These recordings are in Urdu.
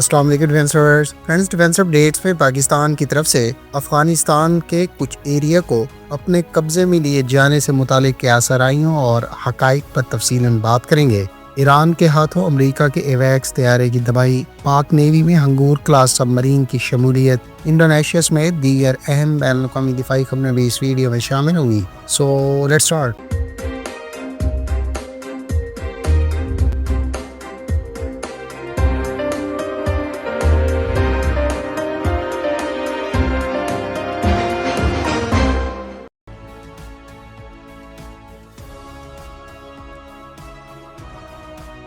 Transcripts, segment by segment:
السلام علیکم فرینڈس ڈیفینس اپڈیٹس میں پاکستان کی طرف سے افغانستان کے کچھ ایریا کو اپنے قبضے میں لیے جانے سے متعلق کیاسرائیوں اور حقائق پر تفصیلاً بات کریں گے۔ ایران کے ہاتھوں امریکہ کے ایویکس طیارے کی تباہی، پاک نیوی میں ہنگور کلاس سب مرین کی شمولیت، انڈونیشیا سمیت دیگر اہم بین الاقوامی دفاعی خبریں بھی اس ویڈیو میں شامل ہوں گی۔ So let's start.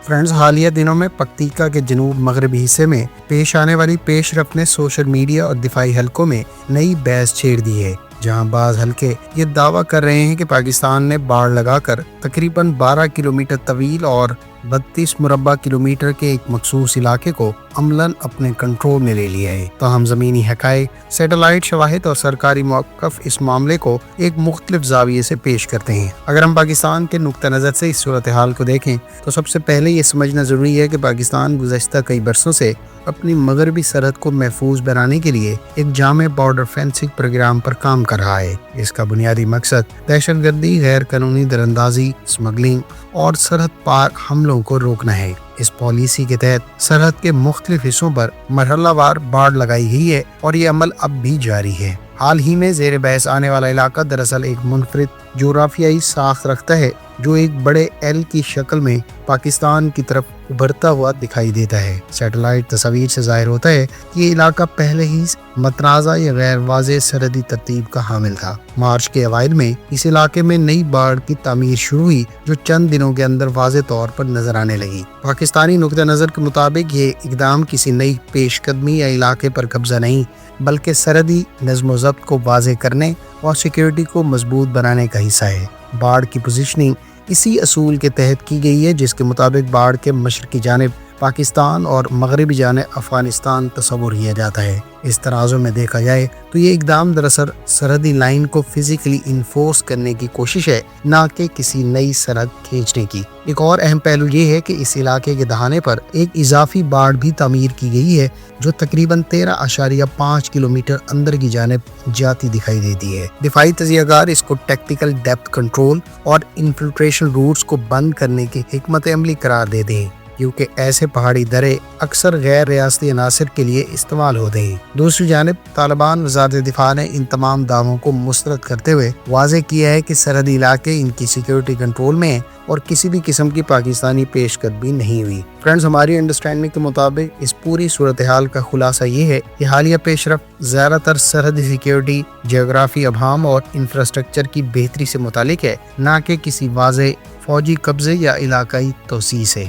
فرینڈز، حالیہ دنوں میں پکتیکا کے جنوب مغربی حصے میں پیش آنے والی پیش رفت نے سوشل میڈیا اور دفاعی حلقوں میں نئی بحث چھیڑ دی ہے، جہاں بعض حلقے یہ دعویٰ کر رہے ہیں کہ پاکستان نے باڑ لگا کر تقریباً 12 کلومیٹر طویل اور 32 مربع کلومیٹر کے ایک مخصوص علاقے کو عملاً اپنے کنٹرول میں لے لیا ہے۔ تاہم زمینی حقائق، سیٹلائٹ شواہد اور سرکاری موقف اس معاملے کو ایک مختلف زاویے سے پیش کرتے ہیں۔ اگر ہم پاکستان کے نقطہ نظر سے اس صورتحال کو دیکھیں تو سب سے پہلے یہ سمجھنا ضروری ہے کہ پاکستان گزشتہ کئی برسوں سے اپنی مغربی سرحد کو محفوظ بنانے کے لیے ایک جامع بارڈر فینسنگ پروگرام پر کام کر رہا ہے۔ اس کا بنیادی مقصد دہشت گردی، غیر قانونی دراندازی، اسمگلنگ اور سرحد پار حملوں کو روکنا ہے۔ اس پالیسی کے تحت سرحد کے مختلف حصوں پر مرحلہ وار باڑ لگائی گئی ہے اور یہ عمل اب بھی جاری ہے۔ حال ہی میں زیر بحث آنے والا علاقہ دراصل ایک منفرد جغرافیائی ساخت رکھتا ہے جو ایک بڑے ایل کی شکل میں پاکستان کی طرف ابھرتا ہوا دکھائی دیتا ہے۔ سیٹلائٹ تصاویر سے ظاہر ہوتا ہے کہ یہ علاقہ پہلے ہی متنازع یا غیر واضح سرحدی ترتیب کا حامل تھا۔ مارچ کے اوائل میں اس علاقے میں نئی باڑ کی تعمیر شروع ہوئی جو چند دنوں کے اندر واضح طور پر نظر آنے لگی۔ پاکستانی نقطہ نظر کے مطابق یہ اقدام کسی نئی پیش قدمی یا علاقے پر قبضہ نہیں بلکہ سرحدی نظم و ضبط کو واضح کرنے اور سیکیورٹی کو مضبوط بنانے کا حصہ ہے۔ باڑ کی پوزیشننگ اسی اصول کے تحت کی گئی ہے جس کے مطابق باڑ کے مشرقی جانب پاکستان اور مغربی جانب افغانستان تصور کیا جاتا ہے۔ اس ترازو میں دیکھا جائے تو یہ اقدام دراصل سرحدی لائن کو فزیکلی انفورس کرنے کی کوشش ہے، نہ کہ کسی نئی سرحد کھینچنے کی۔ ایک اور اہم پہلو یہ ہے کہ اس علاقے کے دہانے پر ایک اضافی باڑ بھی تعمیر کی گئی ہے جو تقریباً 13.5 کلومیٹر اندر کی جانب جاتی دکھائی دیتی ہے۔ دفاعی تجزیہ کار اس کو ٹیکٹیکل ڈیپتھ کنٹرول اور انفلٹریشن روٹس کو بند کرنے کی حکمت عملی قرار دیتے ہیں، کیونکہ ایسے پہاڑی درے اکثر غیر ریاستی عناصر کے لیے استعمال ہوتے ہیں۔ دوسری جانب طالبان وزارت دفاع نے ان تمام دعووں کو مسترد کرتے ہوئے واضح کیا ہے کہ سرحدی علاقے ان کی سیکیورٹی کنٹرول میں ہیں اور کسی بھی قسم کی پاکستانی پیش قدمی نہیں ہوئی۔ فرینڈز، ہماری انڈرسٹینڈنگ کے مطابق اس پوری صورتحال کا خلاصہ یہ ہے کہ حالیہ پیش رفت زیادہ تر سرحدی سیکیورٹی، جغرافی ابہام اور انفراسٹرکچر کی بہتری سے متعلق ہے، نہ کہ کسی واضح فوجی قبضے یا علاقائی توسیع سے۔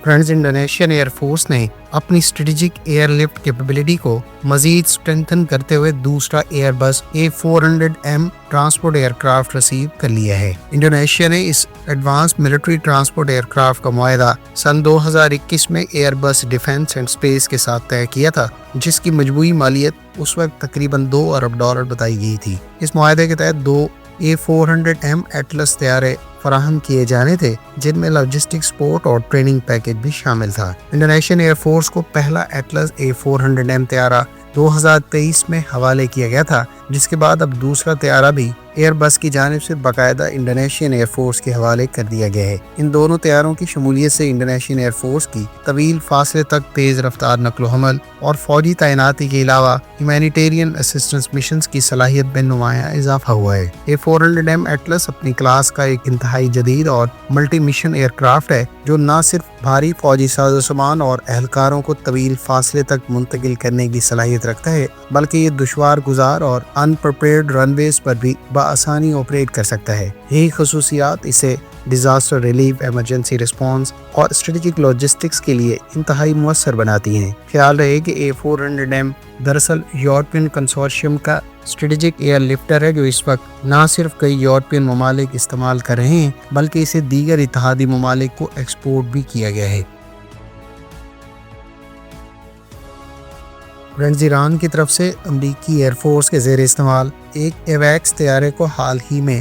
فرینڈز، انڈونیشین ایئر فورس نے اپنی اسٹریٹجک ایئر لفٹ کیپیبلٹی کو مزید اسٹرینتھن کرتے ہوئے دوسرا ایئر بس A400M transport year craft receive کر لیا ہے۔ انڈونیشیا نے اس advance military transport aircraft کا معاہدہ سن 2021 میں ایئر بس ڈیفنس اینڈ اسپیس کے ساتھ طے کیا تھا، جس کی مجموعی مالیت اس وقت تقریباً $2 ارب بتائی گئی تھی۔ اس معاہدے کے تحت 2 A400M ایٹلس طیارے فراہم کیے جانے تھے، جن میں لاجسٹک سپورٹ اور ٹریننگ پیکج بھی شامل تھا۔ انڈونیشین ایئر فورس کو پہلا ایٹلس A400M طیارہ 2023 میں حوالے کیا گیا تھا، جس کے بعد اب دوسرا طیارہ بھی ایئر بس کی جانب سے باقاعدہ انڈونیشین ایئر فورس کے حوالے کر دیا گیا ہے۔ ان دونوں طیاروں کی شمولیت سے انڈونیشین ایئر فورس کی طویل فاصلے تک تیز رفتار نقل و حمل اور فوجی تعیناتی کے علاوہ ہیومینیٹیرین اسسٹنس مشنز کی صلاحیت میں نمایاں اضافہ ہوا ہے۔ A400M ایٹلس اپنی کلاس کا ایک انتہائی جدید اور ملٹی مشن ایئر کرافٹ ہے جو نہ صرف بھاری فوجی سازوسامان اور اہلکاروں کو طویل فاصلے تک منتقل کرنے کی صلاحیت رکھتا ہے بلکہ یہ دشوار گزار اور انپریپیئرڈ رن ویز پر بھی بآسانی آپریٹ کر سکتا ہے۔ یہی خصوصیات اسے ڈیزاسٹر ریلیف، ایمرجنسی رسپانس اور اسٹریٹجک لاجسٹکس کے لیے انتہائی مؤثر بناتی ہیں۔ خیال رہے کہ A400M دراصل یورپین کنسورشیم کا اسٹریٹجک ایئر لفٹر ہے جو اس وقت نہ صرف کئی یورپین ممالک استعمال کر رہے ہیں بلکہ اسے دیگر اتحادی ممالک کو ایکسپورٹ بھی کیا گیا ہے۔ فرینڈز، ایران کی طرف سے امریکی ایئر فورس کے زیر استعمال ایک ایویکس طیارے کو حال ہی میں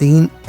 3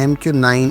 MQ-9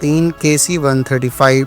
3 KC-135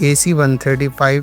KC-135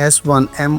S-1M